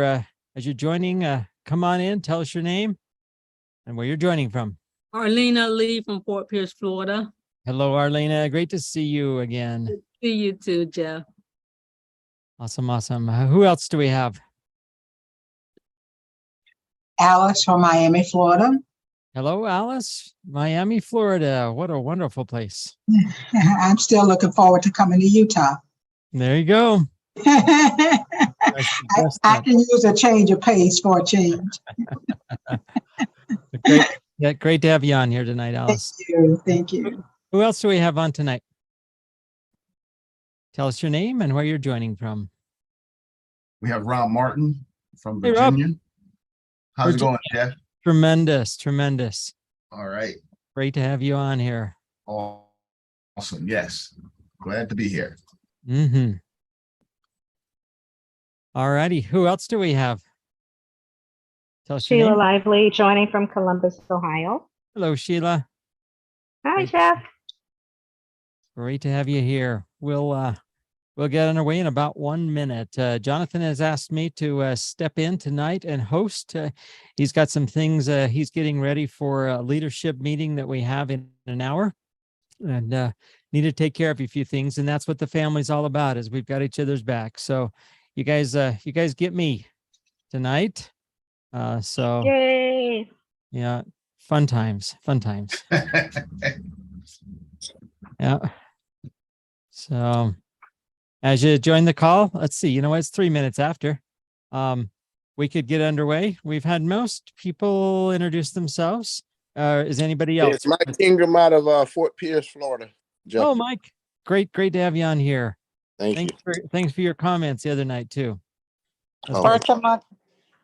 as you're joining, come on in, tell us your name and where you're joining from. Arlena Lee from Fort Pierce, Florida. Hello, Arlena. Great to see you again. Good to see you too, Jeff. Awesome, awesome. Who else do we have? Alice from Miami, Florida. Hello, Alice. Miami, Florida. What a wonderful place. I'm still looking forward to coming to Utah. There you go. I can use a change of pace for a change. Great. Yeah, great to have you on here tonight, Alice. Thank you. Thank you. Who else do we have on tonight? Tell us your name and where you're joining from. We have Rob Martin from Hey, Rob. Virginia. How's it going, Jeff? Tremendous, tremendous. All right. Great to have you on here. Awesome. Yes. Glad to be here. Mm-hmm. All righty. Who else do we have? Tell us your Sheila name. Lively joining from Columbus, Ohio. Hello, Sheila. Hi, Great. Jeff. Great to have you here. We'll get underway in about 1 minute. Jonathan has asked me to step in tonight and host. He's got some things he's getting ready for a leadership meeting that we have in an hour, and need to take care of a few things. And that's what the family's all about, is we've got each other's back. So you guys get me tonight. So Yay. yeah, fun times. Yeah. So as you join the call, let's see, you know, it's 3 minutes after. We could get underway. We've had most people introduce themselves. Is anybody else? It's Mike Ingram out of Fort Pierce, Florida. Jeff. Oh, Mike, great to have you on here. Thank you. Thanks for your comments the other night too. That's Oh.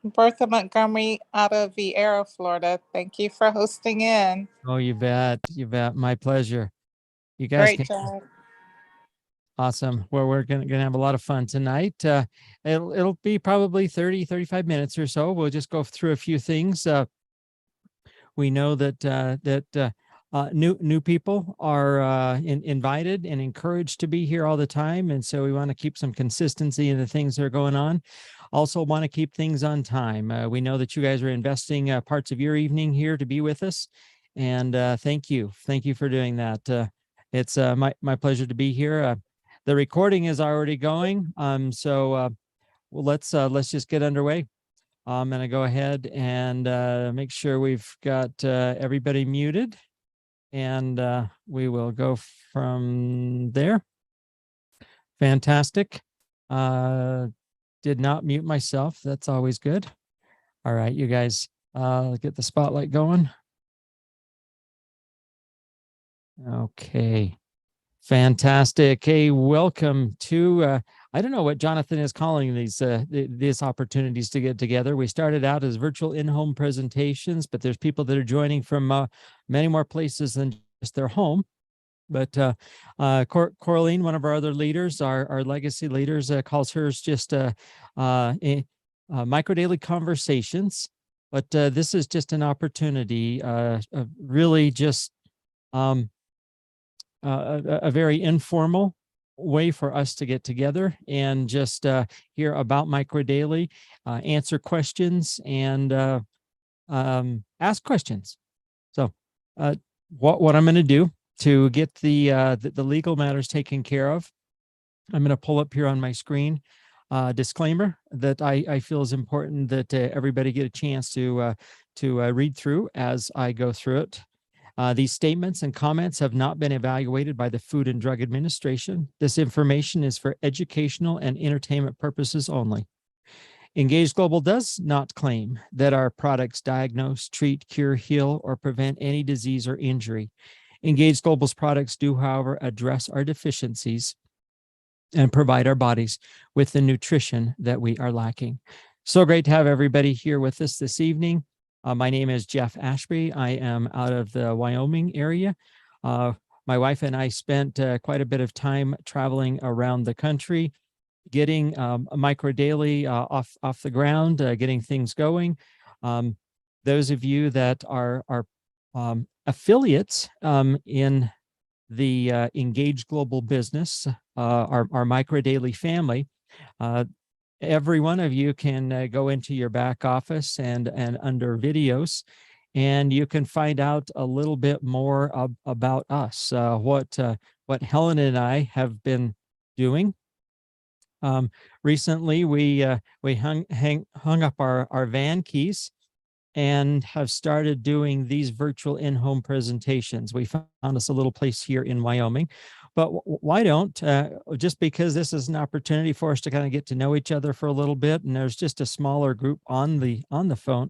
Bertha Montgomery out of Vieira, Florida. Thank you for hosting in. Oh, you bet. My pleasure. You guys Great job. Awesome. Well, we're gonna have a lot of fun tonight. It'll be probably 35 minutes or so. We'll just go through a few things. We know that new people are invited and encouraged to be here all the time, and so we want to keep some consistency in the things that are going on. Also want to keep things on time. We know that you guys are investing parts of your evening here to be with us, and thank you for doing that. It's my pleasure to be here. The recording is already going, so well, let's just get underway. I'm going to go ahead and make sure we've got everybody muted, and we will go from there. Fantastic. Did not mute myself. That's always good. All right, you guys, get the spotlight going. Okay. Fantastic. Hey, welcome to, I don't know what Jonathan is calling these opportunities to get together. We started out as virtual in-home presentations, but there's people that are joining from many more places than just their home. But Coraline, one of our other leaders, our legacy leaders, calls hers just micro daily conversations. But this is just an opportunity, really just a very informal way for us to get together and just hear about Micro Daily, answer questions, and ask questions. So what I'm going to do to get the legal matters taken care of, I'm going to pull up here on my screen disclaimer that I feel is important that everybody get a chance to read through as I go through it. These statements and comments have not been evaluated by the Food and Drug Administration. This information is for educational and entertainment purposes only. Engage Global does not claim that our products diagnose, treat, cure, heal, or prevent any disease or injury. Engage Global's products do, however, address our deficiencies and provide our bodies with the nutrition that we are lacking. So great to have everybody here with us this evening. My name is Jeff Ashby. I am out of the Wyoming area. My wife and I spent quite a bit of time traveling around the country, getting a Micro Daily off the ground, getting things going. Those of you that are affiliates in the Engage Global business, our Micro Daily family, every one of you can go into your back office and under videos, and you can find out a little bit more about us, what Helen and I have been doing. Recently, we hung up our van keys and have started doing these virtual in-home presentations. We found us a little place here in Wyoming, but why don't, just because this is an opportunity for us to kind of get to know each other for a little bit, and there's just a smaller group on the phone,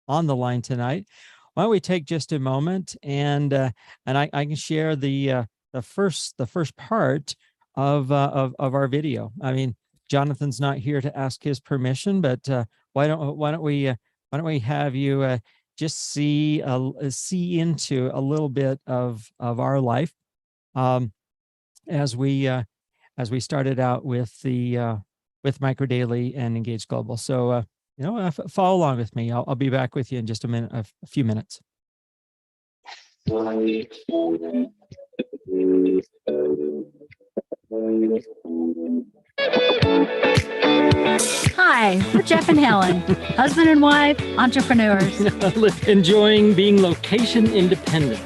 on the line tonight, why don't we take just a moment and I can share the first part of our video. I mean, Jonathan's not here to ask his permission, but why don't we have you just see into a little bit of our life as we started out with Microdaily and Engage Global. So follow along with me. I'll be back with you in just a few minutes. Hi, we're Jeff and Helen, husband and wife, entrepreneurs. Enjoying being location independent.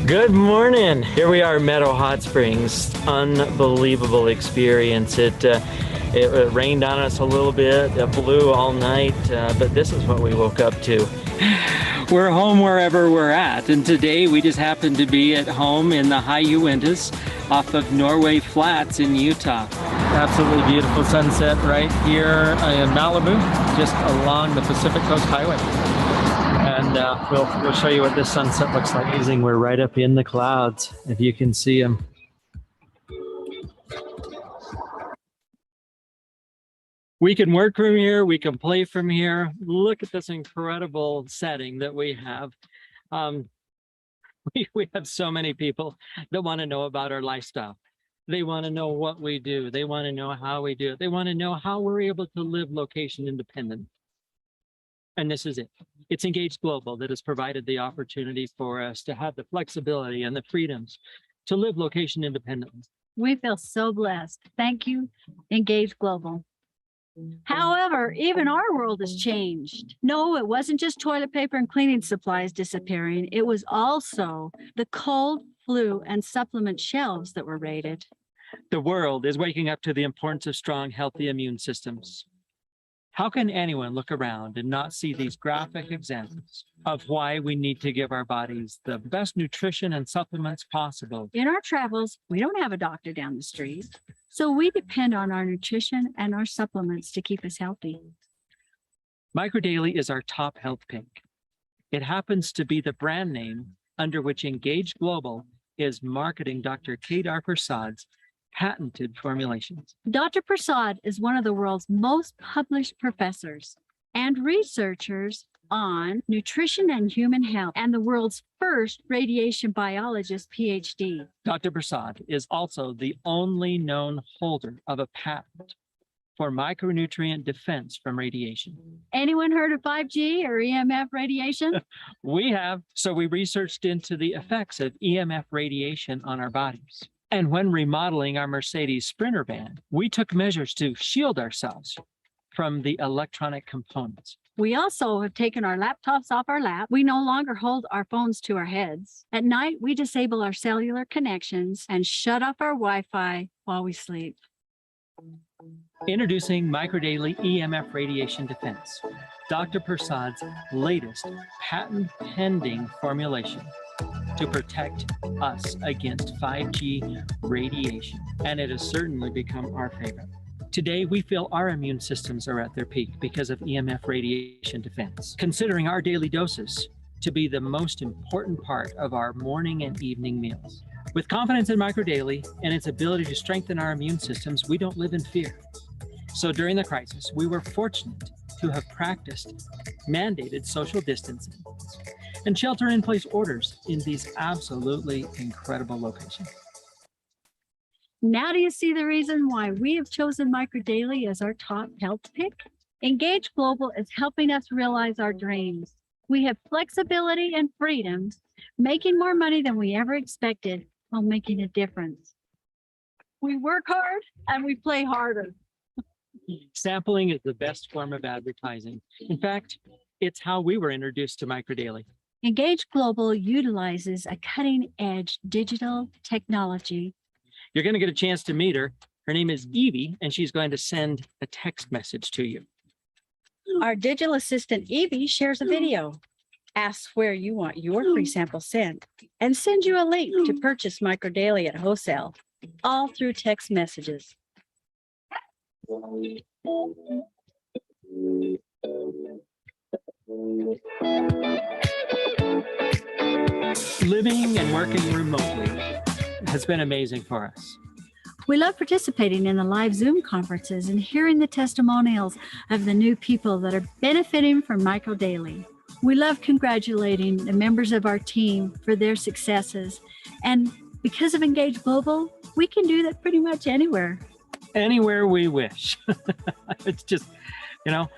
Good morning. Here we are, Meadow Hot Springs. Unbelievable experience. It rained on us a little bit, it blew all night, but this is what we woke up to. We're home wherever we're at, and today we just happen to be at home in the high Uintas off of Norway Flats in Utah. Absolutely beautiful sunset right here in Malibu, just along the Pacific Coast Highway. And we'll show you what this sunset looks like. Amazing, we're right up in the clouds, if you can see them. We can work from here, we can play from here. Look at this incredible setting that we have. We have so many people that want to know about our lifestyle. They want to know what we do. They want to know how we do it. They want to know how we're able to live location independent. And this is it. It's Engage Global that has provided the opportunity for us to have the flexibility and the freedoms to live location independent. We feel so blessed. Thank you, Engage Global. However, even our world has changed. No, it wasn't just toilet paper and cleaning supplies disappearing. It was also the cold, flu, and supplement shelves that were raided. The world is waking up to the importance of strong, healthy immune systems. How can anyone look around and not see these graphic examples of why we need to give our bodies the best nutrition and supplements possible? In our travels, we don't have a doctor down the street, so we depend on our nutrition and our supplements to keep us healthy. Microdaily is our top health pick. It happens to be the brand name under which Engage Global is marketing Dr. Kedar Prasad's patented formulations. Dr. Prasad is one of the world's most published professors and researchers on nutrition and human health, and the world's first radiation biologist PhD. Dr. Prasad is also the only known holder of a patent for micronutrient defense from radiation. Anyone heard of 5G or EMF radiation? We have. So we researched into the effects of EMF radiation on our bodies. And when remodeling our Mercedes Sprinter van, we took measures to shield ourselves from the electronic components. We also have taken our laptops off our lap. We no longer hold our phones to our heads. At night, we disable our cellular connections and shut off our Wi-Fi while we sleep. Introducing Microdaily EMF Radiation Defense, Dr. Prasad's latest patent-pending formulation to protect us against 5G radiation, and it has certainly become our favorite. Today, we feel our immune systems are at their peak because of EMF radiation defense, considering our daily doses to be the most important part of our morning and evening meals. With confidence in Microdaily and its ability to strengthen our immune systems, we don't live in fear. So during the crisis, we were fortunate to have practiced mandated social distancing and shelter-in-place orders in these absolutely incredible locations. Now do you see the reason why we have chosen Microdaily as our top health pick? Engage Global is helping us realize our dreams. We have flexibility and freedom, making more money than we ever expected, while making a difference. We work hard and we play harder. Sampling is the best form of advertising. In fact, it's how we were introduced to Microdaily. Engage Global utilizes a cutting-edge digital technology. You're going to get a chance to meet her. Her name is Evie, and she's going to send a text message to you. Our digital assistant, Evie, shares a video, asks where you want your free sample sent, and sends you a link to purchase Microdaily at wholesale, all through text messages. Living and working remotely has been amazing for us. We love participating in the live Zoom conferences and hearing the testimonials of the new people that are benefiting from Microdaily. We love congratulating the members of our team for their successes. And because of Engage Global, we can do that pretty much anywhere. Anywhere we wish. It's just, you know,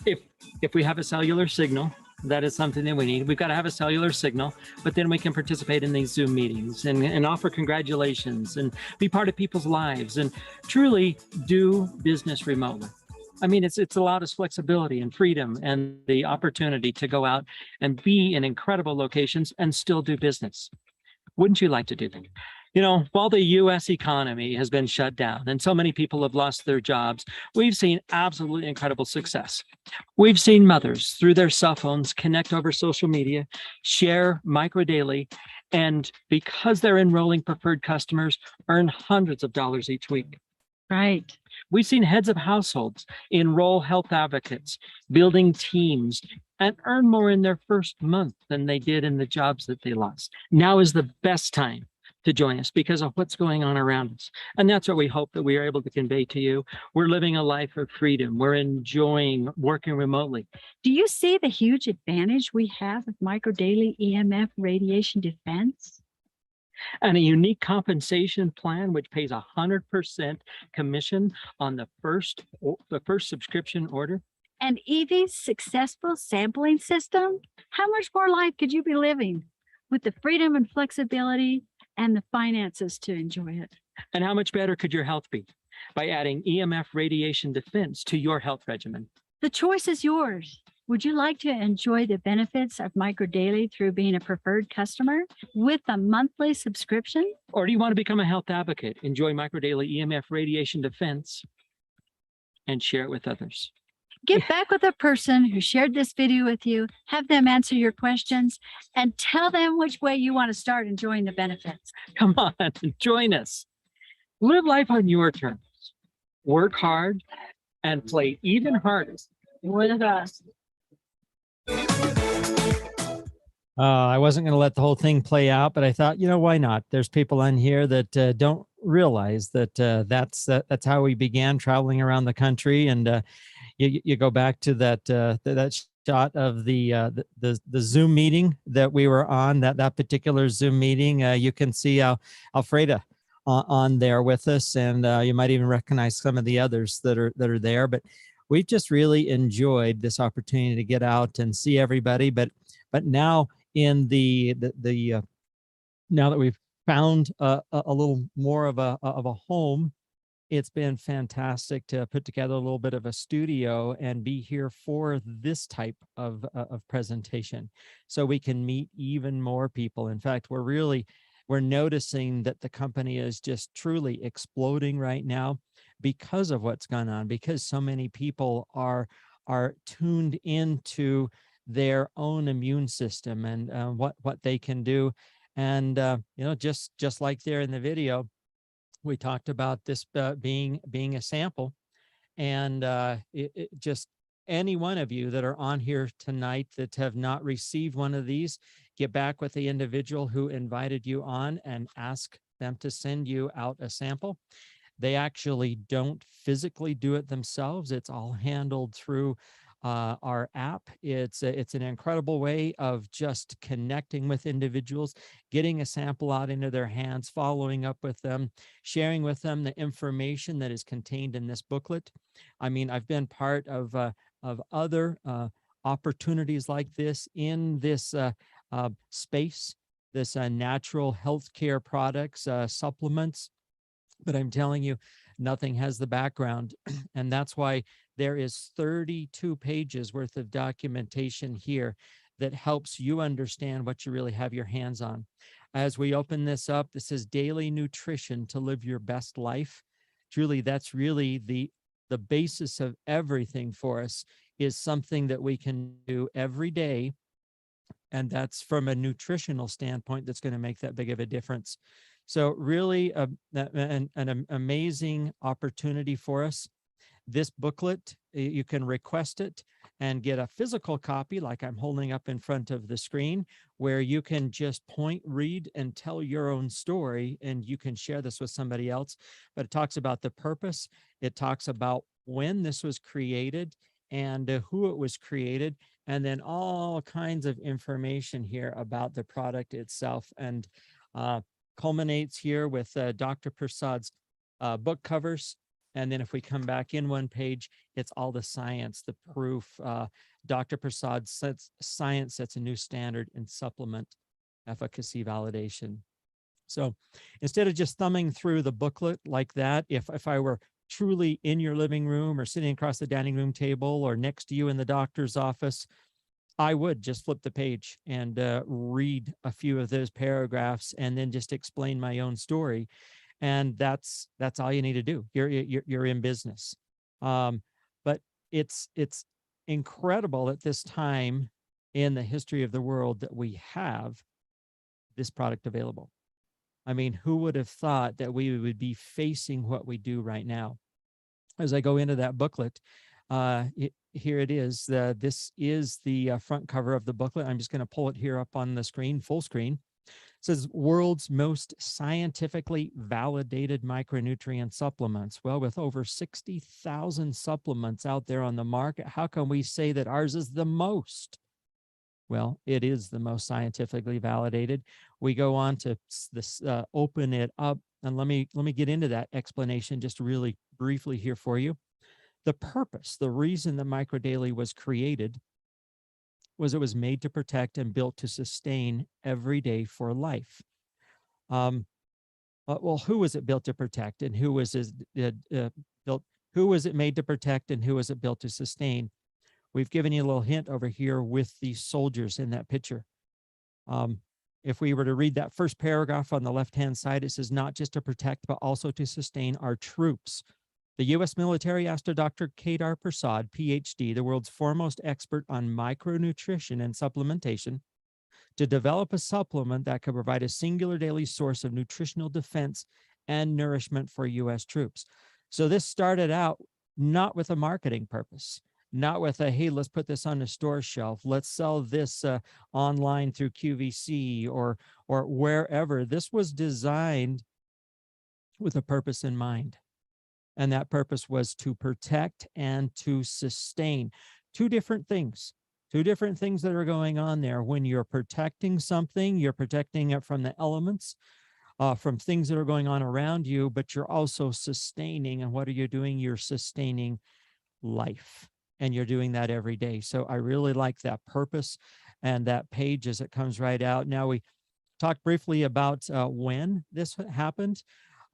if we have a cellular signal, that is something that we need. We've got to have a cellular signal, but then we can participate in these Zoom meetings and offer congratulations and be part of people's lives and truly do business remotely. I mean, it's allowed us flexibility and freedom and the opportunity to go out and be in incredible locations and still do business. Wouldn't you like to do that? You know, while the US economy has been shut down and so many people have lost their jobs, we've seen absolutely incredible success. We've seen mothers through their cell phones connect over social media, share Microdaily, and because they're enrolling preferred customers, earn hundreds of dollars each week. Right. We've seen heads of households enroll health advocates, building teams, and earn more in their first month than they did in the jobs that they lost. Now is the best time to join us because of what's going on around us. And that's what we hope that we are able to convey to you. We're living a life of freedom. We're enjoying working remotely. Do you see the huge advantage we have with Microdaily EMF radiation defense? And a unique compensation plan, which pays 100% commission on the first subscription order. And Evie's successful sampling system? How much more life could you be living with the freedom and flexibility and the finances to enjoy it? And how much better could your health be by adding EMF radiation defense to your health regimen? The choice is yours. Would you like to enjoy the benefits of Microdaily through being a preferred customer with a monthly subscription? Or do you want to become a health advocate, enjoy Microdaily EMF radiation defense, and share it with others? Get back with a person who shared this video with you, have them answer your questions, and tell them which way you want to start enjoying the benefits. Come on, join us. Live life on your terms. Work hard and play even harder with us. I wasn't going to let the whole thing play out, but I thought, you know, why not? There's people on here that don't realize that that's how we began traveling around the country. And you go back to that shot of the Zoom meeting that we were on, that particular Zoom meeting. You can see Alfreda on there with us, and you might even recognize some of the others that are there. But we've just really enjoyed this opportunity to get out and see everybody. But now in now that we've found a little more of a home, it's been fantastic to put together a little bit of a studio and be here for this type of presentation, so we can meet even more people. In fact, we're noticing that the company is just truly exploding right now because of what's gone on, because so many people are tuned into their own immune system and what they can do. And you know, just like there in the video, we talked about this being a sample, and it just any one of you that are on here tonight that have not received one of these, get back with the individual who invited you on and ask them to send you out a sample. They actually don't physically do it themselves. It's all handled through our app. It's an incredible way of just connecting with individuals, getting a sample out into their hands, following up with them, sharing with them the information that is contained in this booklet. I mean, I've been part of other opportunities like this in this space, this natural healthcare products, supplements. But I'm telling you, nothing has the background. And that's why there is 32 pages worth of documentation here that helps you understand what you really have your hands on. As we open this up, this is daily nutrition to live your best life. Truly, that's really the basis of everything for us, is something that we can do every day. And that's from a nutritional standpoint that's going to make that big of a difference. So really an amazing opportunity for us. This booklet, you can request it and get a physical copy like I'm holding up in front of the screen, where you can just point, read, and tell your own story, and you can share this with somebody else. But it talks about the purpose. It talks about when this was created and who it was created, and then all kinds of information here about the product itself, and culminates here with Dr. Prasad's book covers. And then if we come back in one page, it's all the science, the proof. Dr. Prasad says science sets a new standard in supplement efficacy validation. So instead of just thumbing through the booklet like that, if I were truly in your living room or sitting across the dining room table or next to you in the doctor's office, I would just flip the page and read a few of those paragraphs and then just explain my own story. And that's all you need to do. You're in business. But it's incredible at this time in the history of the world that we have this product available. I mean, who would have thought that we would be facing what we do right now? As I go into that booklet, here it is. This is the front cover of the booklet. I'm just going to pull it here up on the screen, full screen. It says world's most scientifically validated micronutrient supplements. Well, with over 60,000 supplements out there on the market, how can we say that ours is the most? Well, it is the most scientifically validated. We go on to this, open it up, and let me get into that explanation just really briefly here for you. The purpose, the reason the MicroDaily was created, was it was made to protect and built to sustain every day for life. Well, who was it built to protect, and who was it built? Who was it made to protect, and who was it built to sustain? We've given you a little hint over here with the soldiers in that picture. If we were to read that first paragraph on the left-hand side, it says not just to protect, but also to sustain our troops. The U.S. military asked Dr. Kedar Prasad, PhD, the world's foremost expert on micronutrition and supplementation, to develop a supplement that could provide a singular daily source of nutritional defense and nourishment for U.S. troops. So this started out not with a marketing purpose, not with a, hey, let's put this on the store shelf, let's sell this online through QVC or wherever. This was designed with a purpose in mind. And that purpose was to protect and to sustain. Two different things that are going on there. When you're protecting something, you're protecting it from the elements, from things that are going on around you, but you're also sustaining. And what are you doing? You're sustaining life. And you're doing that every day. So I really like that purpose and that page as it comes right out. Now, we talked briefly about when this happened.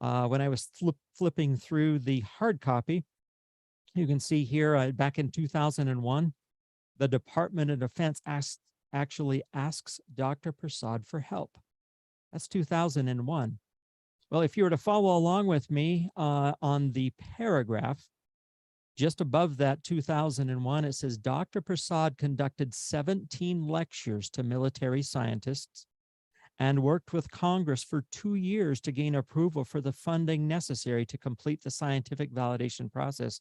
When I was flipping through the hard copy, you can see here back in 2001, the Department of Defense actually asks Dr. Prasad for help. That's 2001. Well, if you were to follow along with me on the paragraph, just above that 2001, it says Dr. Prasad conducted 17 lectures to military scientists and worked with Congress for 2 years to gain approval for the funding necessary to complete the scientific validation process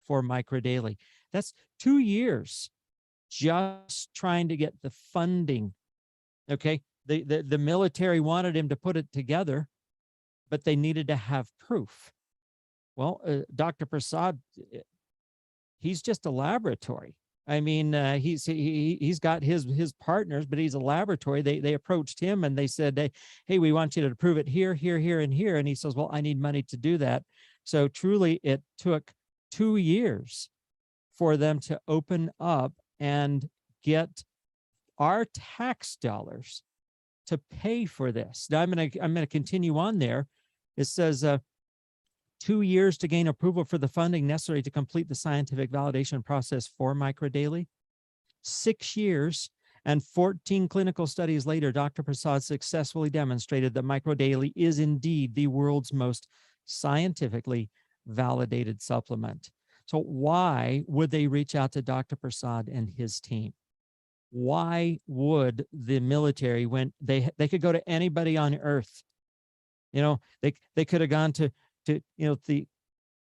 for MicroDaily. That's 2 years just trying to get the funding. Okay, the military wanted him to put it together, but they needed to have proof. Well, Dr. Prasad, he's just a laboratory. I mean, he's got his partners, but he's a laboratory. They approached him and they said, hey, we want you to prove it here, here, here, and here. And he says, well, I need money to do that. So truly, it took 2 years for them to open up and get our tax dollars to pay for this. Now I'm gonna continue on there. It says 2 years to gain approval for the funding necessary to complete the scientific validation process for Microdaily. 6 years and 14 clinical studies later, Dr. Prasad successfully demonstrated that Microdaily is indeed the world's most scientifically validated supplement. So why would they reach out to Dr. Prasad and his team? Why would the military, when they could go to anybody on earth? You know, they could have gone to the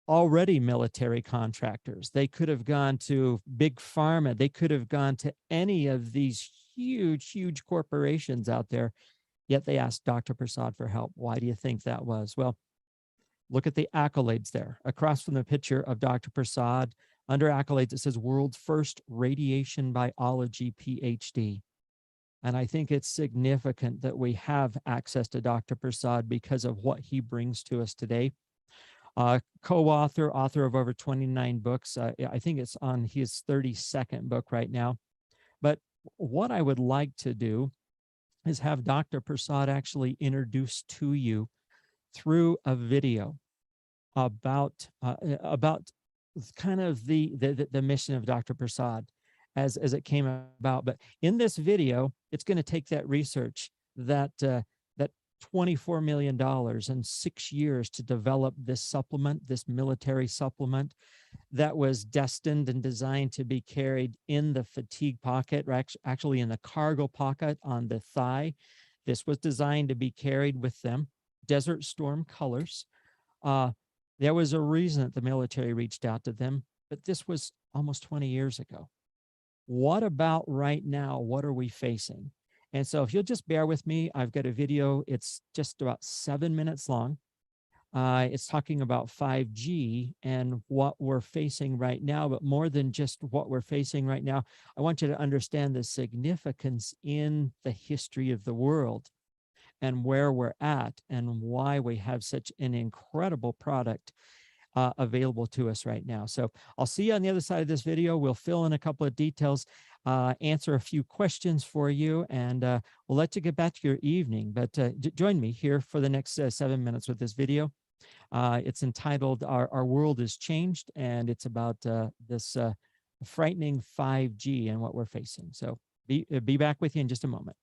already military contractors. They could have gone to big pharma. They could have gone to any of these huge corporations out there. Yet they asked Dr. Prasad for help. Why do you think that was? Well, look at the accolades there. Across from the picture of Dr. Prasad, under accolades, it says world's first radiation biology PhD. And I think it's significant that we have access to Dr. Prasad because of what he brings to us today. Co-author, author of over 29 books. I think it's on his 32nd book right now. But what I would like to do is have Dr. Prasad actually introduce to you through a video about kind of the mission of Dr. Prasad as it came about. But in this video, it's going to take that research, that $24 million and 6 years to develop this supplement, this military supplement that was destined and designed to be carried in the fatigue pocket, or actually in the cargo pocket on the thigh. This was designed to be carried with them. Desert Storm colors. There was a reason that the military reached out to them, but this was almost 20 years ago. What about right now? What are we facing? And so if you'll just bear with me, I've got a video. It's just about 7 minutes long. It's talking about 5G and what we're facing right now, but more than just what we're facing right now, I want you to understand the significance in the history of the world and where we're at and why we have such an incredible product available to us right now. So I'll see you on the other side of this video. We'll fill in a couple of details, answer a few questions for you, and we'll let you get back to your evening. But join me here for the next 7 minutes with this video. It's entitled Our World Is Changed, and it's about this frightening 5G and what we're facing. So be back with you in just a moment.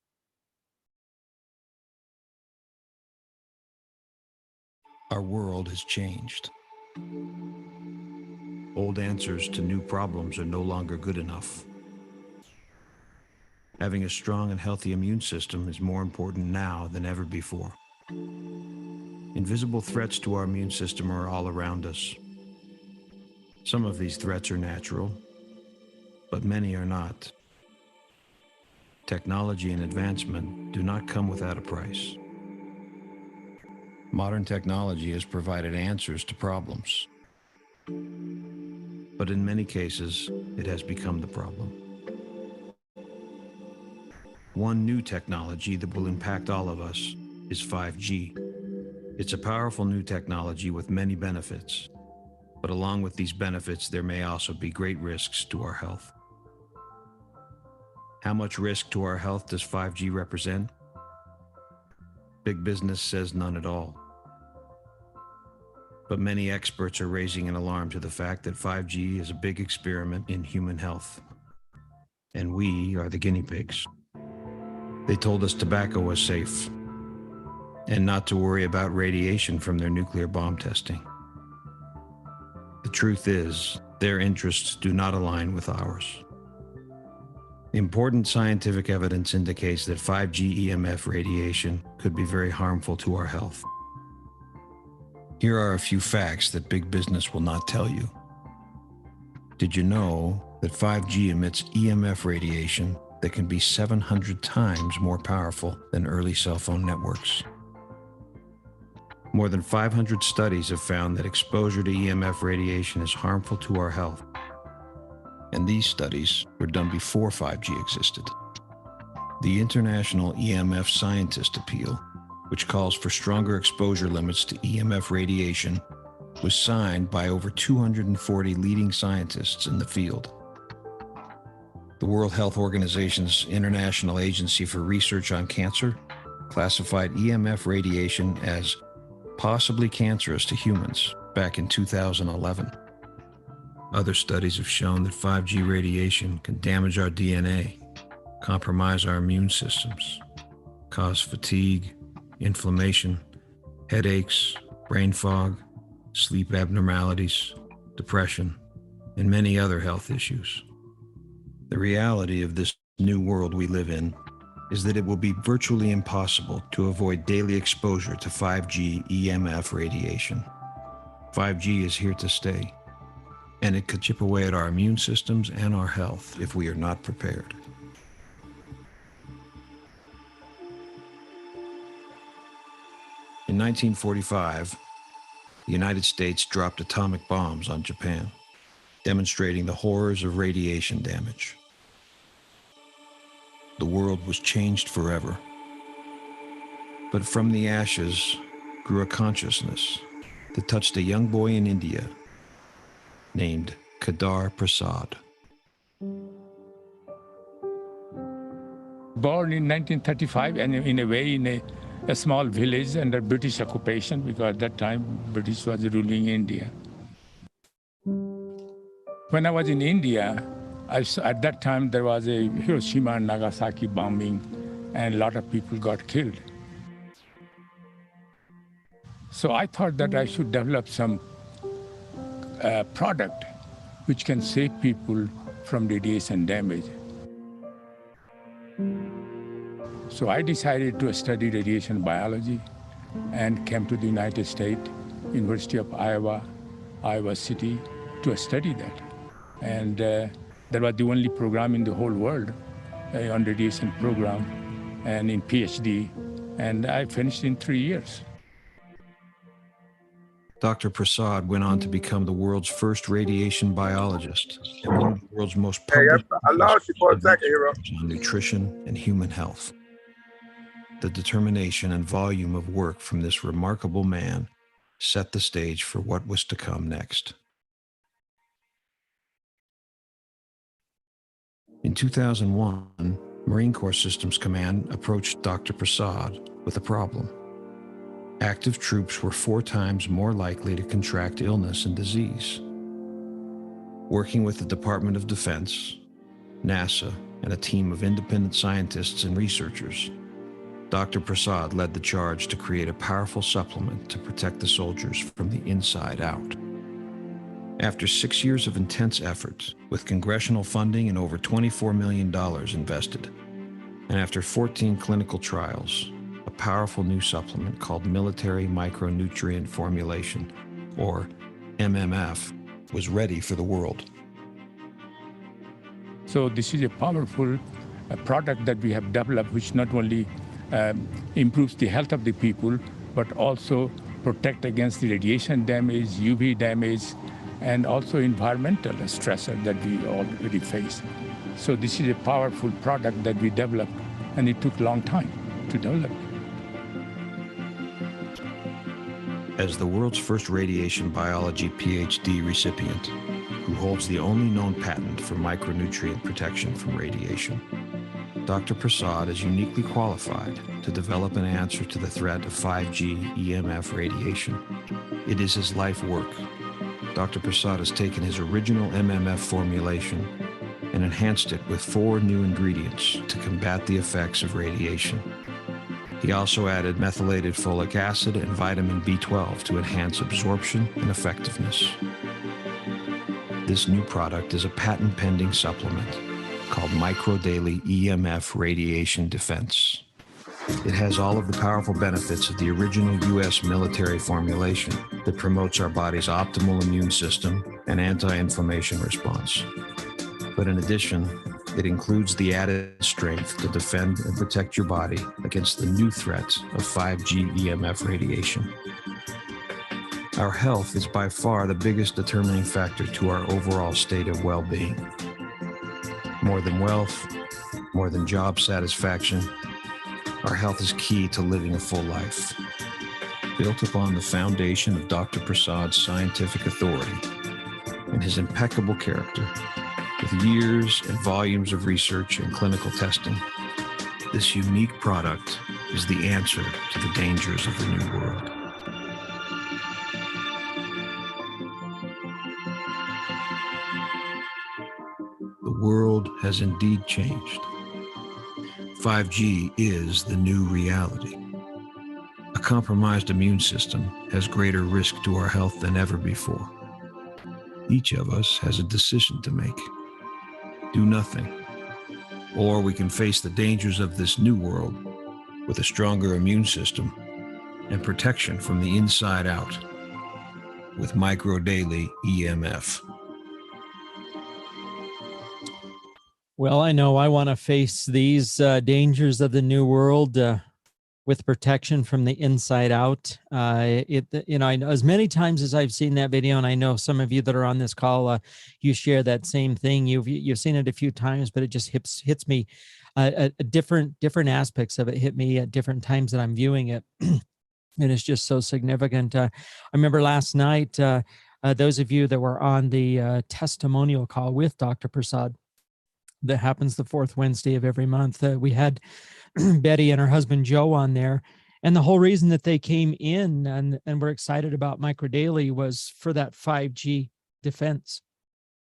Our world has changed. Old answers to new problems are no longer good enough. Having a strong and healthy immune system is more important now than ever before. Invisible threats to our immune system are all around us. Some of these threats are natural, but many are not. Technology and advancement do not come without a price. Modern technology has provided answers to problems, but in many cases, it has become the problem. One new technology that will impact all of us is 5G. It's a powerful new technology with many benefits, but along with these benefits, there may also be great risks to our health. How much risk to our health does 5G represent? Big business says none at all. But many experts are raising an alarm to the fact that 5G is a big experiment in human health, and we are the guinea pigs. They told us tobacco was safe, and not to worry about radiation from their nuclear bomb testing. The truth is, their interests do not align with ours. Important scientific evidence indicates that 5G EMF radiation could be very harmful to our health. Here are a few facts that big business will not tell you. Did you know that 5G emits EMF radiation that can be 700 times more powerful than early cell phone networks? More than 500 studies have found that exposure to EMF radiation is harmful to our health. And these studies were done before 5G existed. The International EMF Scientist Appeal, which calls for stronger exposure limits to EMF radiation, was signed by over 240 leading scientists in the field. The World Health Organization's International Agency for Research on Cancer classified EMF radiation as possibly cancerous to humans back in 2011. Other studies have shown that 5G radiation can damage our DNA, compromise our immune systems, cause fatigue, inflammation, headaches, brain fog, sleep abnormalities, depression, and many other health issues. The reality of this new world we live in is that it will be virtually impossible to avoid daily exposure to 5G EMF radiation. 5G is here to stay, and it could chip away at our immune systems and our health if we are not prepared. In 1945, the United States dropped atomic bombs on Japan, demonstrating the horrors of radiation damage. The world was changed forever. But from the ashes grew a consciousness that touched a young boy in India named Kedar Prasad. Born in 1935 and in a small village under British occupation, because at that time British was ruling India. When I was in India, at that time there was a Hiroshima and Nagasaki bombing and a lot of people got killed. So I thought that I should develop some product which can save people from radiation damage. So I decided to study radiation biology and came to the United States, University of Iowa, Iowa City, to study that. And that was the only program in the whole world on radiation program and in PhD. And I finished in 3 years. Dr. Prasad went on to become the world's first radiation biologist and one of the world's most published on nutrition and human health. The determination and volume of work from this remarkable man set the stage for what was to come next. In 2001, Marine Corps Systems Command approached Dr. Prasad with a problem. Active troops were 4 times more likely to contract illness and disease. Working with the Department of Defense, NASA, and a team of independent scientists and researchers, Dr. Prasad led the charge to create a powerful supplement to protect the soldiers from the inside out. After 6 years of intense effort, with congressional funding and over $24 million invested, and after 14 clinical trials, a powerful new supplement called Military Micronutrient Formulation, or MMF, was ready for the world. So this is a powerful product that we have developed, which not only improves the health of the people, but also protect against the radiation damage, UV damage, and also environmental stressor that we already face. So this is a powerful product that we developed, and it took a long time to develop. As the world's first radiation biology PhD recipient, who holds the only known patent for micronutrient protection from radiation, Dr. Prasad is uniquely qualified to develop an answer to the threat of 5G EMF radiation. It is his life work. Dr. Prasad has taken his original MMF formulation and enhanced it with 4 new ingredients to combat the effects of radiation. He also added methylated folic acid and vitamin B12 to enhance absorption and effectiveness. This new product is a patent-pending supplement called MicroDaily EMF Radiation Defense. It has all of the powerful benefits of the original U.S. military formulation that promotes our body's optimal immune system and anti-inflammation response. But in addition, it includes the added strength to defend and protect your body against the new threats of 5G EMF radiation. Our health is by far the biggest determining factor to our overall state of well-being. More than wealth, more than job satisfaction, our health is key to living a full life. Built upon the foundation of Dr. Prasad's scientific authority and his impeccable character, with years and volumes of research and clinical testing, this unique product is the answer to the dangers of the new world. The world has indeed changed. 5G is the new reality. A compromised immune system has greater risk to our health than ever before. Each of us has a decision to make. Do nothing. Or we can face the dangers of this new world with a stronger immune system and protection from the inside out with Microdaily EMF. Well, I know I want to face these dangers of the new world with protection from the inside out. I know as many times as I've seen that video, and I know some of you that are on this call, you share that same thing. You've seen it a few times, but it just hits me. Different aspects of it hit me at different times that I'm viewing it, and it's just so significant. I remember last night, those of you that were on the testimonial call with Dr. Prasad, that happens the fourth Wednesday of every month. We had Betty and her husband Joe on there, and the whole reason that they came in and were excited about Microdaily was for that 5G defense.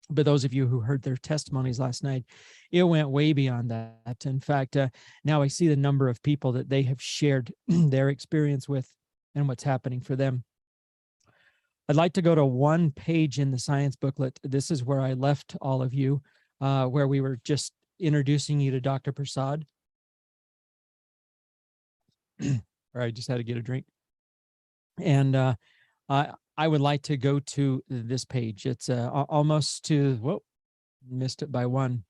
But those of you who heard their testimonies last night, it went way beyond that. In fact, now I see the number of people that they have shared their experience with and what's happening for them. I'd like to go to one page in the science booklet. This is where I left all of you, where we were just introducing you to Dr. Prasad. Or I just had to get a drink. And I would like to go to this page. It's almost to, whoa, missed it by one.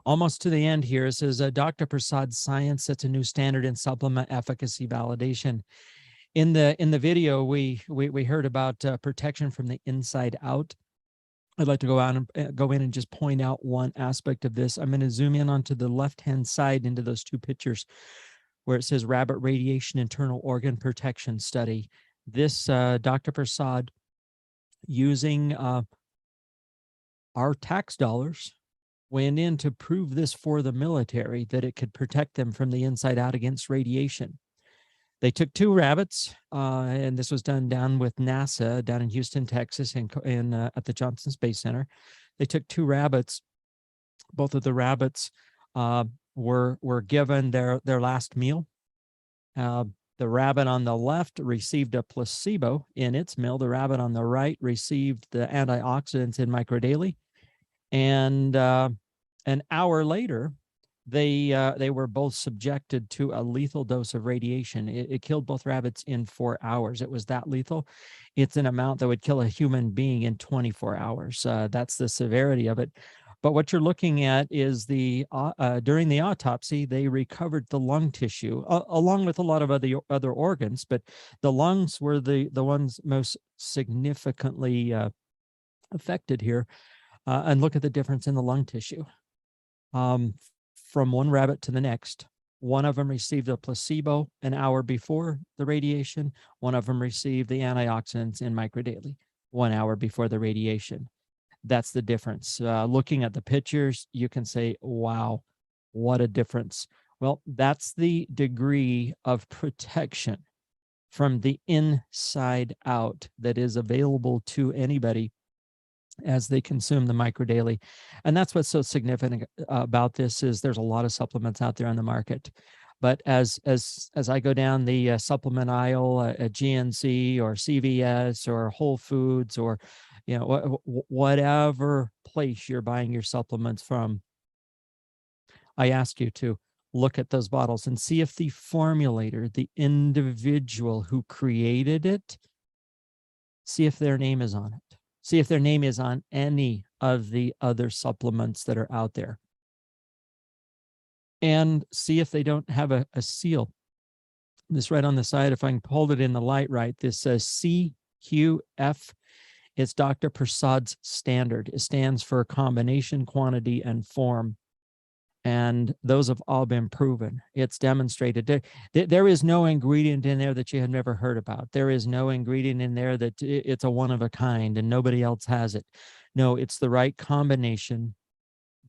Almost to the end here. It says, Dr. Prasad's science sets a new standard in supplement efficacy validation. In the video, we heard about protection from the inside out. I'd like to go in and just point out one aspect of this. I'm going to zoom in onto the left-hand side into those two pictures where it says rabbit radiation internal organ protection study. This Dr. Prasad, using our tax dollars, went in to prove this for the military, that it could protect them from the inside out against radiation. They took 2 rabbits, and this was done down with NASA down in Houston, Texas, at the Johnson Space Center. They took 2 rabbits. Both of the rabbits were given their last meal. The rabbit on the left received a placebo in its meal. The rabbit on the right received the antioxidants in Microdaily. And an hour later, they were both subjected to a lethal dose of radiation. It killed both rabbits in 4 hours. It was that lethal. It's an amount that would kill a human being in 24 hours. That's the severity of it. But what you're looking at is during the autopsy, they recovered the lung tissue along with a lot of other organs, but the lungs were the ones most significantly affected here. And look at the difference in the lung tissue. From one rabbit to the next, one of them received a placebo an hour before the radiation. One of them received the antioxidants in Microdaily 1 hour before the radiation. That's the difference. Looking at the pictures, you can say, wow, what a difference. Well, that's the degree of protection from the inside out that is available to anybody as they consume the Microdaily. And that's what's so significant about this is there's a lot of supplements out there on the market. But as I go down the supplement aisle at GNC or CVS or Whole Foods or whatever place you're buying your supplements from, I ask you to look at those bottles and see if the formulator, the individual who created it, see if their name is on it. See if their name is on any of the other supplements that are out there. And see if they don't have a seal. This right on the side, if I can hold it in the light right, this says CQF. It's Dr. Prasad's standard. It stands for combination, quantity, and form. And those have all been proven. It's demonstrated. There is no ingredient in there that you have never heard about. There is no ingredient in there that it's a one of a kind and nobody else has it. No, it's the right combination,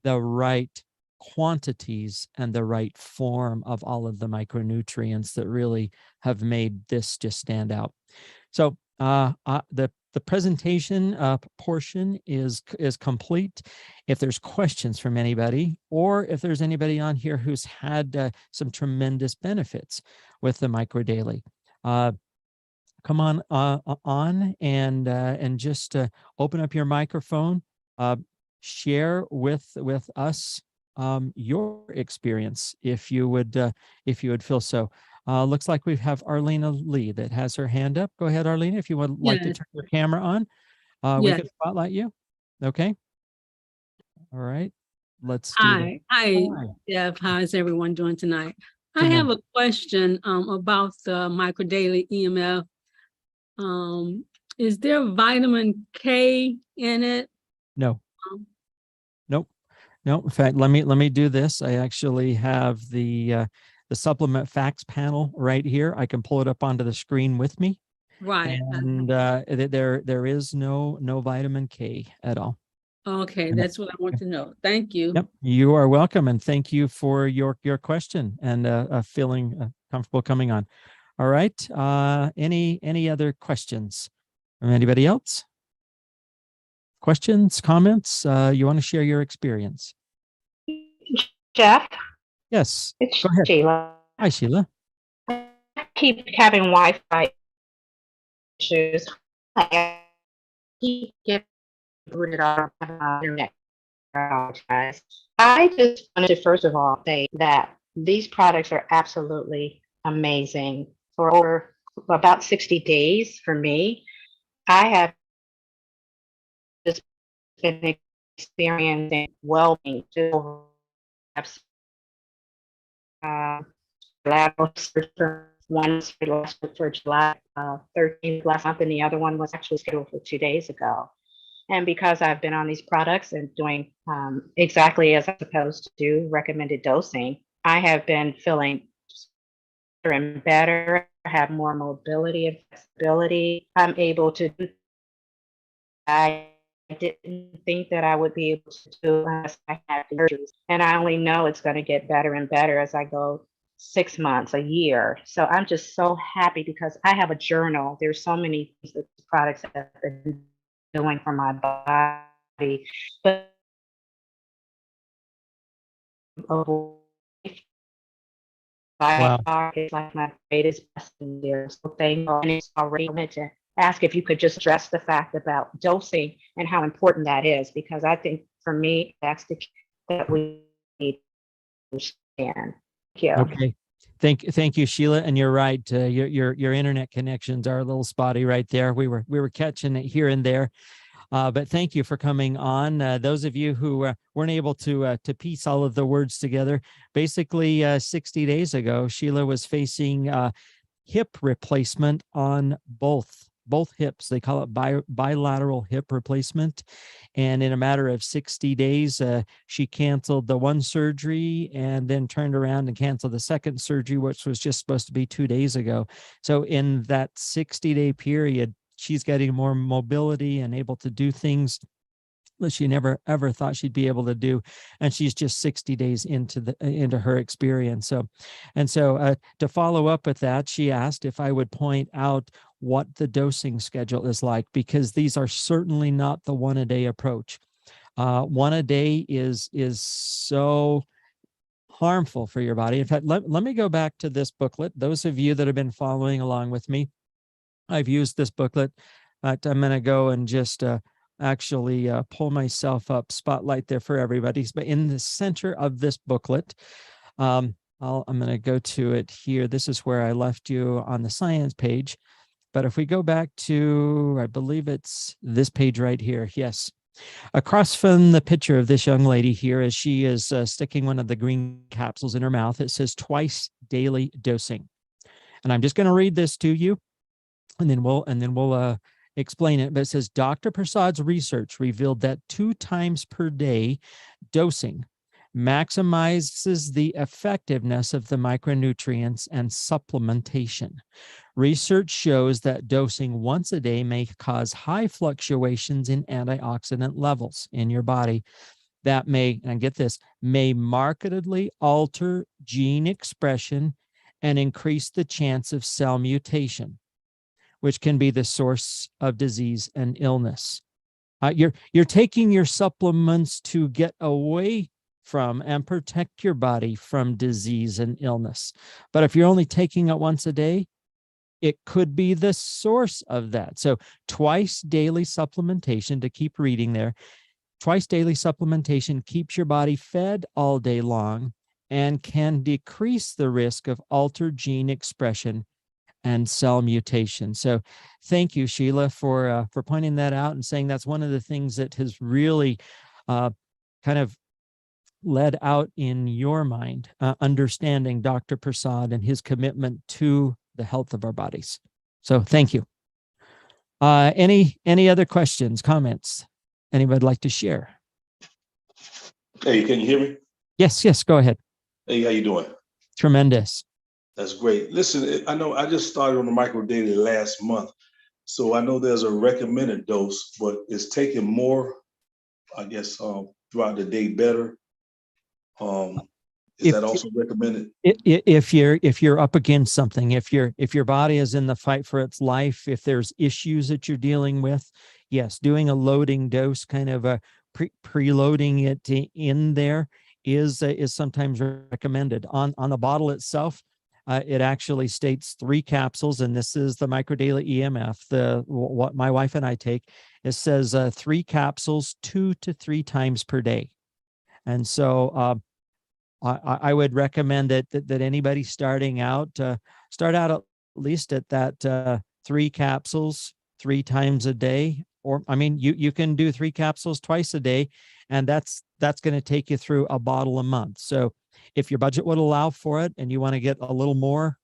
the right quantities and the right form of all of the micronutrients that really have made this just stand out. So the presentation portion is complete. If there's questions from anybody, or if there's anybody on here who's had some tremendous benefits with the Micro Daily, come on and just open up your microphone, share with us your experience, if you would feel so. Looks like we have Arlena Lee that has her hand up. Go ahead, Arlena, if you would like to Yes. turn your camera on. We Yes. can spotlight you. Okay. All right. Let's do that. Hi, Hi. Jeff. How is everyone doing tonight? I Good have a question about the Micro Daily EMF. Is there vitamin K in it? No. Um, Nope. No. In fact, let me do this. I actually have the supplement facts panel right here. I can pull it up onto the screen with me. Right. And there is no vitamin K at all. Okay, And that's what I want to know. Thank you. yep, you are welcome, and thank you for your question and feeling comfortable coming on. All right. Any other questions from anybody else? Questions, comments? You want to share your experience? Jeff, Yes. it's Go ahead. Sheila. Hi, Sheila. I keep having Wi-Fi issues. I keep getting booted off my internet. I just wanted to first of all say that these products are absolutely amazing. For over about 60 days for me, I have just been experiencing well-being. Lateral surgery, one for July 13th last month, and the other one was actually scheduled for 2 days ago. And because I've been on these products and doing exactly as I'm supposed to do, recommended dosing, I have been feeling better and better, have more mobility and flexibility. I'm able to do. I didn't think that I would be able to do unless I had surgeries. And I only know it's going to get better and better as I go 6 months, a year. So I'm just so happy because I have a journal. There's so many things that the products have been doing for my body. But by far, it's like my greatest blessing there. So thankful. And it's already meant to ask if you could just stress the fact about dosing and how important that is, because I think for me, that's the key that we need to understand. Thank you. Okay. Thank you, Sheila. And you're right. Your internet connections are a little spotty right there. We were catching it here and there. But thank you for coming on. Those of you who weren't able to piece all of the words together, basically 60 days ago, Sheila was facing hip replacement on both hips. They call it bilateral hip replacement. And in a matter of 60 days, she canceled the one surgery and then turned around and canceled the second surgery, which was just supposed to be 2 days ago. So in that 60-day period, she's getting more mobility and able to do things that she never ever thought she'd be able to do, and she's just 60 days into her experience. So to follow up with that, she asked if I would point out what the dosing schedule is like, because these are certainly not the 1-a-day approach. 1 a day is so harmful for your body. In fact, let me go back to this booklet. Those of you that have been following along with me, I've used this booklet. I'm going to go and just actually pull myself up, spotlight there for everybody. But in the center of this booklet, I'm going to go to it here. This is where I left you on the science page. But if we go back to, I believe it's this page right here. Yes. Across from the picture of this young lady here, as she is sticking one of the green capsules in her mouth, it says twice daily dosing. And I'm just going to read this to you, and then we'll explain it. But it says, Dr. Prasad's research revealed that 2 times per day dosing maximizes the effectiveness of the micronutrients and supplementation. Research shows that dosing once a day may cause high fluctuations in antioxidant levels in your body. that may, and get this, may markedly alter gene expression and increase the chance of cell mutation, which can be the source of disease and illness. You're taking your supplements to get away from and protect your body from disease and illness. But if you're only taking it once a day, it could be the source of that. So twice daily supplementation, to keep reading there, twice daily supplementation keeps your body fed all day long and can decrease the risk of altered gene expression and cell mutation. So thank you, Sheila, for pointing that out and saying that's one of the things that has really kind of led out in your mind, understanding Dr. Prasad and his commitment to the health of our bodies. So thank you. Any other questions, comments? Anybody like to share? Hey, can you hear me? Yes, go ahead. Hey, how you doing? Tremendous. That's great. Listen, I know I just started on the Micro Daily last month, so I know there's a recommended dose, but it's taking more, I guess, throughout the day better. Is that also recommended? If you're up against something, if your body is in the fight for its life, if there's issues that you're dealing with, yes, doing a loading dose, kind of a preloading it in there is sometimes recommended. On the bottle itself, it actually states 3 capsules, and this is the Micro Daily EMF. What my wife and I take, it says 3 capsules 2 to 3 times per day, and so I would recommend that anybody starting out start out at least at that 3 capsules 3 times a day, or I mean you can do 3 capsules twice a day, and that's going to take you through a bottle a month. So if your budget would allow for it and you want to get a little more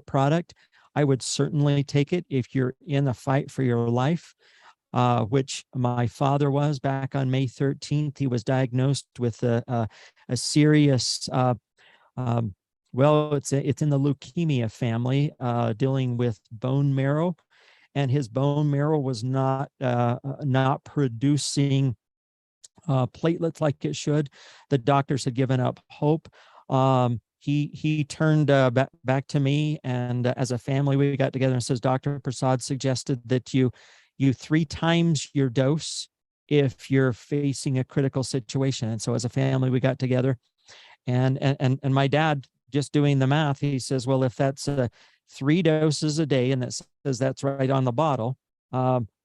product, I would certainly take it if you're in a fight for your life, which my father was back on May 13th. He was diagnosed with a serious, well, it's in the leukemia family, dealing with bone marrow, and his bone marrow was not producing platelets like it should. The doctors had given up hope. He turned back to me, and as a family, we got together and says, Dr. Prasad suggested that you 3 times your dose if you're facing a critical situation. And so as a family, we got together, and my dad, just doing the math, he says, well, if that's 3 doses a day, and that says that's right on the bottle,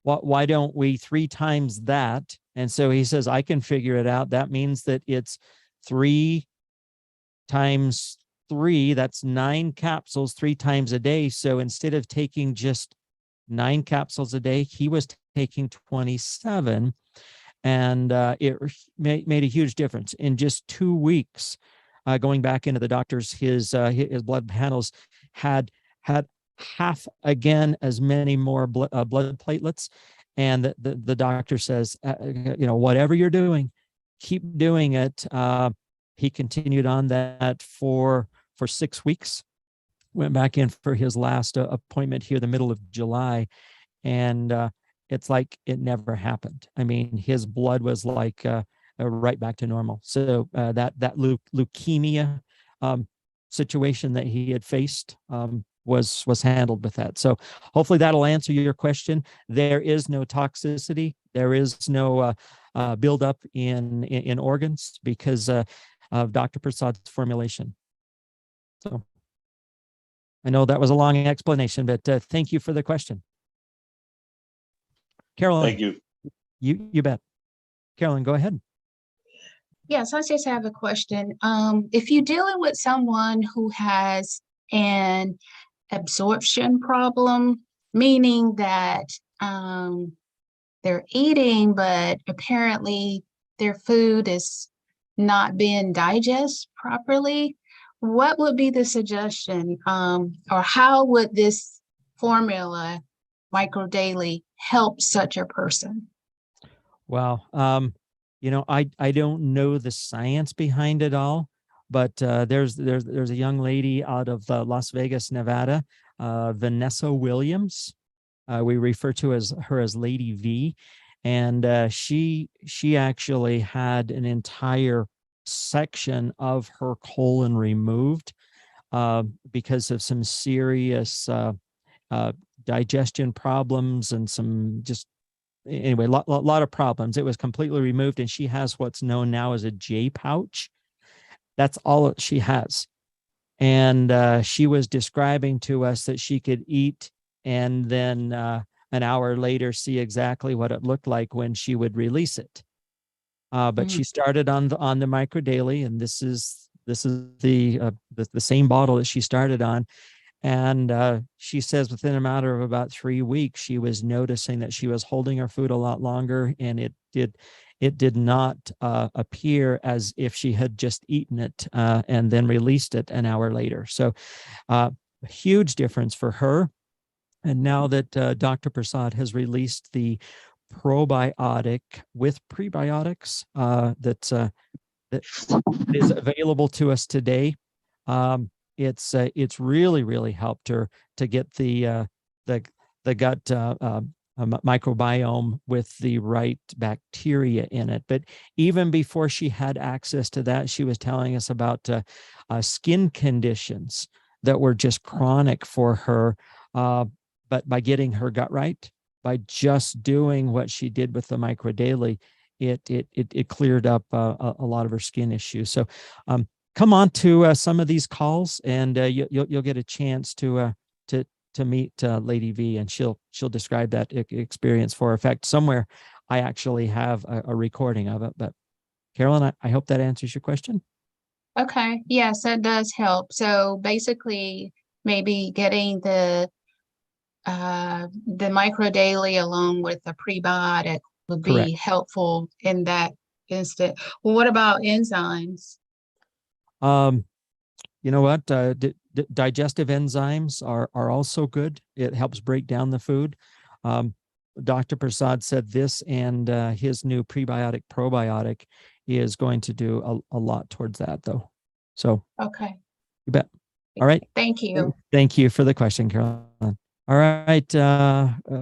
why don't we 3 times that? And so he says, I can figure it out. That means that it's 3 times 3, that's 9 capsules 3 times a day. So instead of taking just 9 capsules a day, he was taking 27, and it made a huge difference. In just 2 weeks, going back into the doctors, his blood panels had half again as many more blood platelets, and the doctor says, whatever you're doing, keep doing it. He continued on that for 6 weeks. Went back in for his last appointment here the middle of July, and it's like it never happened. I mean, his blood was like right back to normal. So that leukemia situation that he had faced was handled with that. So hopefully that'll answer your question. There is no toxicity. There is no buildup in organs because of Dr. Prasad's formulation. So I know that was a long explanation, but thank you for the question. Carolyn. Thank you. You bet. Carolyn, go ahead. Yes, I just have a question. If you're dealing with someone who has an absorption problem, meaning that they're eating, but apparently their food is not being digested properly, what would be the suggestion, or how would this formula, Micro Daily, help such a person? Wow. I don't know the science behind it all, but there's a young lady out of Las Vegas, Nevada, Vanessa Williams. We refer to her as Lady V, and she actually had an entire section of her colon removed because of some serious digestion problems and some just anyway, lot of problems. It was completely removed, and she has what's known now as a J pouch. That's all she has. And she was describing to us that she could eat and then an hour later see exactly what it looked like when she would release it. But she started on the micro daily, and this is the same bottle that she started on. And she says within a matter of about 3 weeks, she was noticing that she was holding her food a lot longer, and it did not appear as if she had just eaten it and then released it an hour later. So a huge difference for her. And now that Dr. Prasad has released the probiotic with prebiotics that is available to us today, it's really helped her to get the gut microbiome with the right bacteria in it. But even before she had access to that, she was telling us about skin conditions that were just chronic for her. But by getting her gut right, by just doing what she did with the micro daily, it cleared up a lot of her skin issues. So come on to some of these calls, and you'll get a chance to meet Lady V, and she'll describe that experience for her. In fact, somewhere I actually have a recording of it. But Carolyn, I hope that answers your question. Okay, yes, that does help. So basically, maybe getting the micro daily along with the prebiotic would be Correct. helpful in that instant. Well, what about enzymes? You know what? Digestive enzymes are also good. It helps break down the food. Dr. Prasad said this, and his new prebiotic probiotic is going to do a lot towards that, though. So Okay, you bet. All right. thank you. Thank you for the question, Carolyn. All right.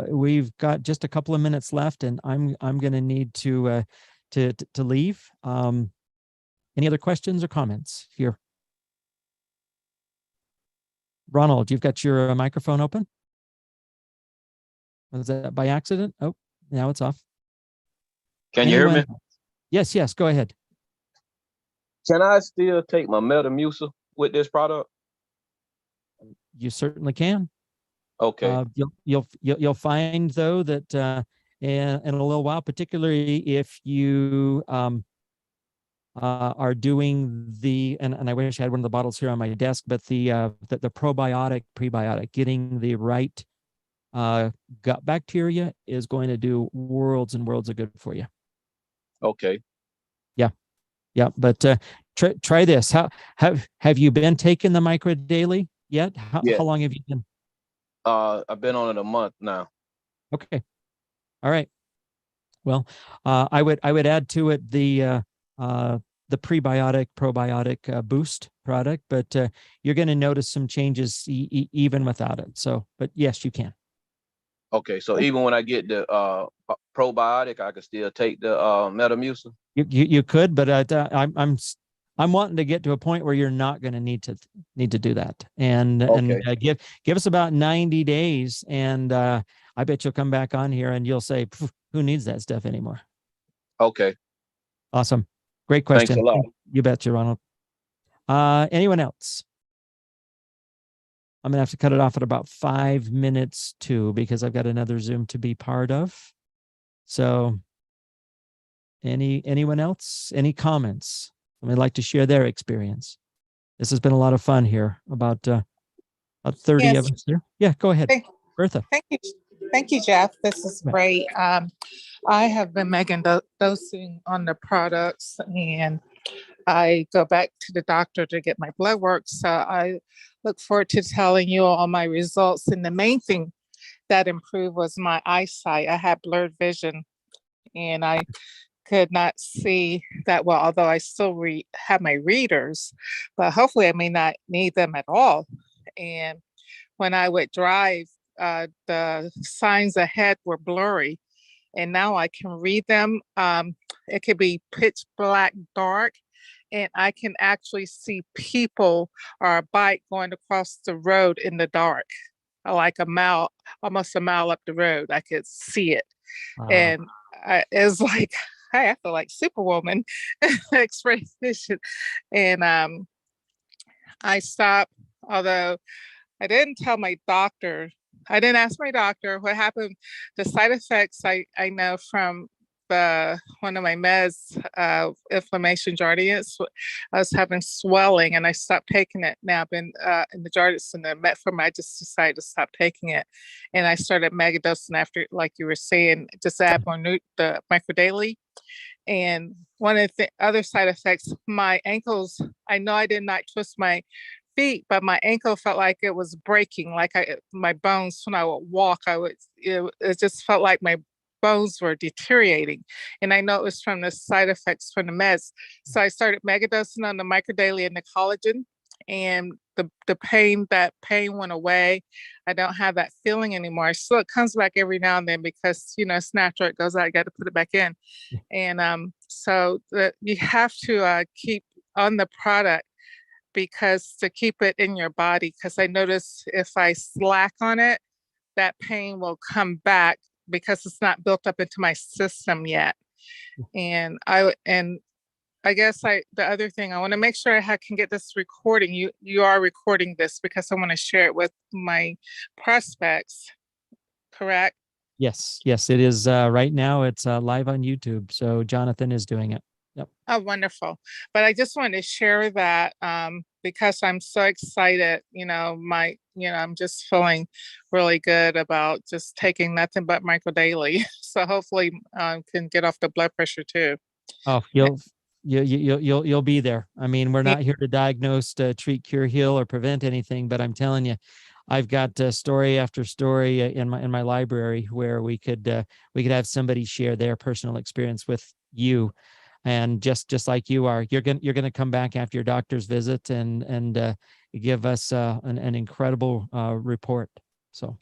We've got just a couple of minutes left, and I'm going to need to leave. Any other questions or comments here? Ronald, you've got your microphone open. Was that by accident? Oh, now it's off. Can you hear me? Yes, go ahead. Can I still take my Metamucil with this product? You certainly can. Okay. You'll find though that in a little while, particularly if you are doing and I wish I had one of the bottles here on my desk, but the probiotic prebiotic, getting the right gut bacteria is going to do worlds and worlds of good for you. Okay. Yeah. But try this. How have you been taking the micro daily yet? How long have you been? I've been on it a month now. Okay. All right. Well, I would add to it the prebiotic probiotic boost product, but you're going to notice some changes even without it. So, but yes, you can. Okay, so even when I get the probiotic, I can still take the Metamucil. You could, but I'm wanting to get to a point where you're not going to need to do that, and give us about 90 days, and I bet you'll come back on here and you'll say, who needs that stuff anymore? Okay. Awesome. Great question. Thanks a lot. You betcha, Ronald. Anyone else? I'm gonna have to cut it off at about 5 minutes too, because I've got another Zoom to be part of. So anyone else? Any comments? Somebody like to share their experience? This has been a lot of fun here. About 30 of us here. Yeah, go ahead, Bertha. Thank you, Jeff. This is great. I have been making dosing on the products, and I go back to the doctor to get my blood work. So I look forward to telling you all my results. And the main thing that improved was my eyesight. I had blurred vision, and I could not see that well, although I still have my readers, but hopefully I may not need them at all. And when I would drive, the signs ahead were blurry. and now I can read them. It could be pitch black dark, and I can actually see people or a bike going across the road in the dark, like a mile, almost a mile up the road. I could see it. Wow. And it's like, hey, I feel like Superwoman expression. And I stopped, although I didn't tell my doctor. I didn't ask my doctor what happened. The side effects I know from one of my meds, inflammation Jardiance. I was having swelling and I stopped taking it. Now I've been in the Jardiance and the metformin, I just decided to stop taking it. And I started megadosing after, like you were saying, just add more the microdaily. And one of the other side effects, my ankles, I know I did not twist my feet, but my ankle felt like it was breaking, like my bones, when I would walk, it just felt like my bones were deteriorating. And I know it was from the side effects from the meds. So I started megadosing on the microdaily and the collagen, and the pain went away. I don't have that feeling anymore. So it comes back every now and then because, it's natural. It goes out, I got to put it back in. And so you have to keep on the product, because to keep it in your body, because I notice if I slack on it, that pain will come back because it's not built up into my system yet. And I guess the other thing, I want to make sure I can get this recording. You are recording this because I want to share it with my prospects, correct? Yes, it is. Right now it's live on YouTube. So Jonathan is doing it. Yep. Oh, wonderful. But I just wanted to share that because I'm so excited, I'm just feeling really good about just taking nothing but microdaily. So hopefully can get off the blood pressure too. Oh, you'll be there. I mean, we're not here to diagnose, treat, cure, heal, or prevent anything, but I'm telling you, I've got story after story in my library where we could have somebody share their personal experience with you. And just like you are, you're gonna come back after your doctor's visit and give us an incredible report. So,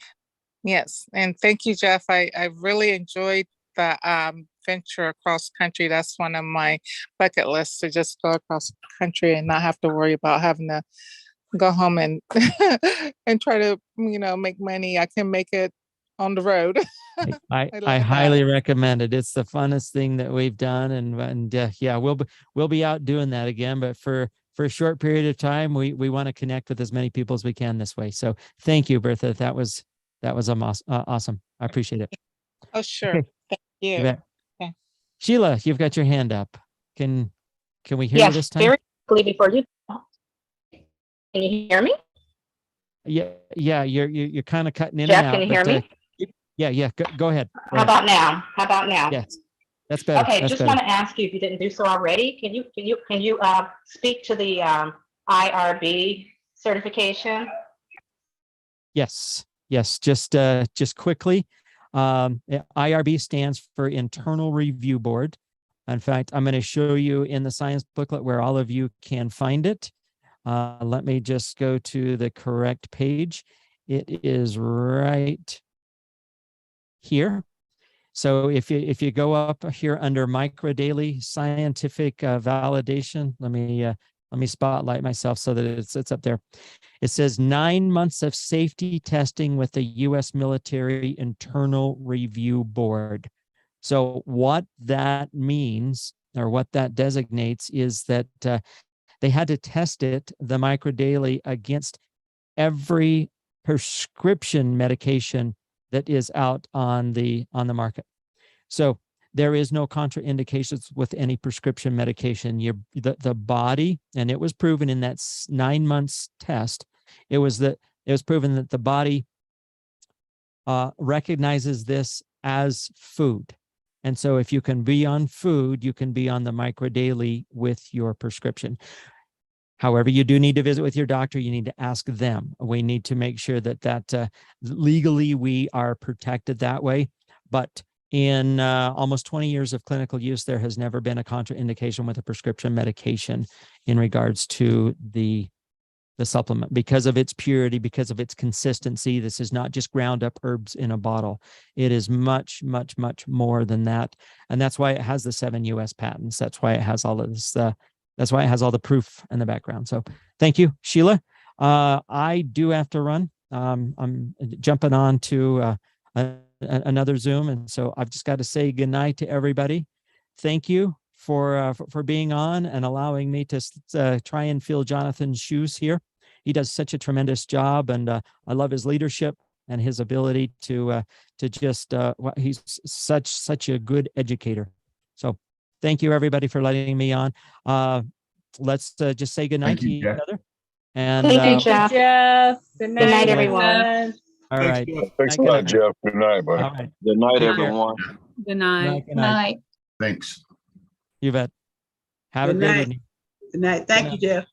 yes, and thank you, Jeff. I really enjoyed the venture across country. That's one of my bucket lists, to just go across country and not have to worry about having to go home and and try to make money. I can make it on the road. I highly recommend it. It's the funnest thing that we've done, and yeah, we'll be out doing that again. But for a short period of time, we want to connect with as many people as we can this way. So thank you, Bertha. That was awesome. I appreciate it. Oh, sure. Okay. Thank you. You bet. Okay. Sheila, you've got your hand up. Can we hear you this time? Very quickly before you. Can you hear me? Yeah. You're kind of cutting in Jeff, and out. can you hear me? Yeah. Go ahead. How about now? Yes, that's better. Okay, that's just better. want to ask you, if you didn't do so already, can you speak to the IRB certification? Yes. Just quickly. IRB stands for Internal Review Board. In fact, I'm going to show you in the science booklet where all of you can find it. Let me just go to the correct page. It is right here. So if you go up here under microdaily scientific validation, let me spotlight myself so that it's up there. It says 9 months of safety testing with the U.S. Military Internal Review Board. So what that means, or what that designates, is that they had to test the microdaily, against every prescription medication that is out on the market. So there is no contraindications with any prescription medication. The body, and it was proven in that 9 months test, it was proven that the body recognizes this as food. And so if you can be on food, you can be on the microdaily with your prescription. However, you do need to visit with your doctor. You need to ask them. We need to make sure that legally we are protected that way. But in almost 20 years of clinical use, there has never been a contraindication with a prescription medication in regards to the the supplement, because of its purity, because of its consistency. This is not just ground up herbs in a bottle. It is much, much, much more than that. And that's why it has the 7 US patents. That's why it has all of this. That's why it has all the proof in the background. So thank you, Sheila. I do have to run. I'm jumping on to another Zoom. And so I've just got to say goodnight to everybody. Thank you for being on and allowing me to try and fill Jonathan's shoes here. He does such a tremendous job, and I love his leadership and his ability to just he's such a good educator. So thank you everybody for letting me on. Let's just say goodnight to each other. And Thank you, Jeff. Good Good night, everyone. all right. Thanks a lot, Jeff. Good night, buddy. All right. Good night, Take care. everyone. Good night. Good night. Night. Thanks. You bet. Have a Good great night. evening. Good night. Thank you, Jeff.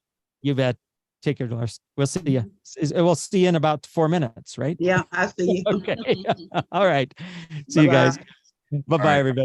You bet. Take care, Dolores. We'll see you. We'll see you in about 4 minutes, right? Yeah, I see you. Okay. All right. See you guys. Bye-bye, everybody.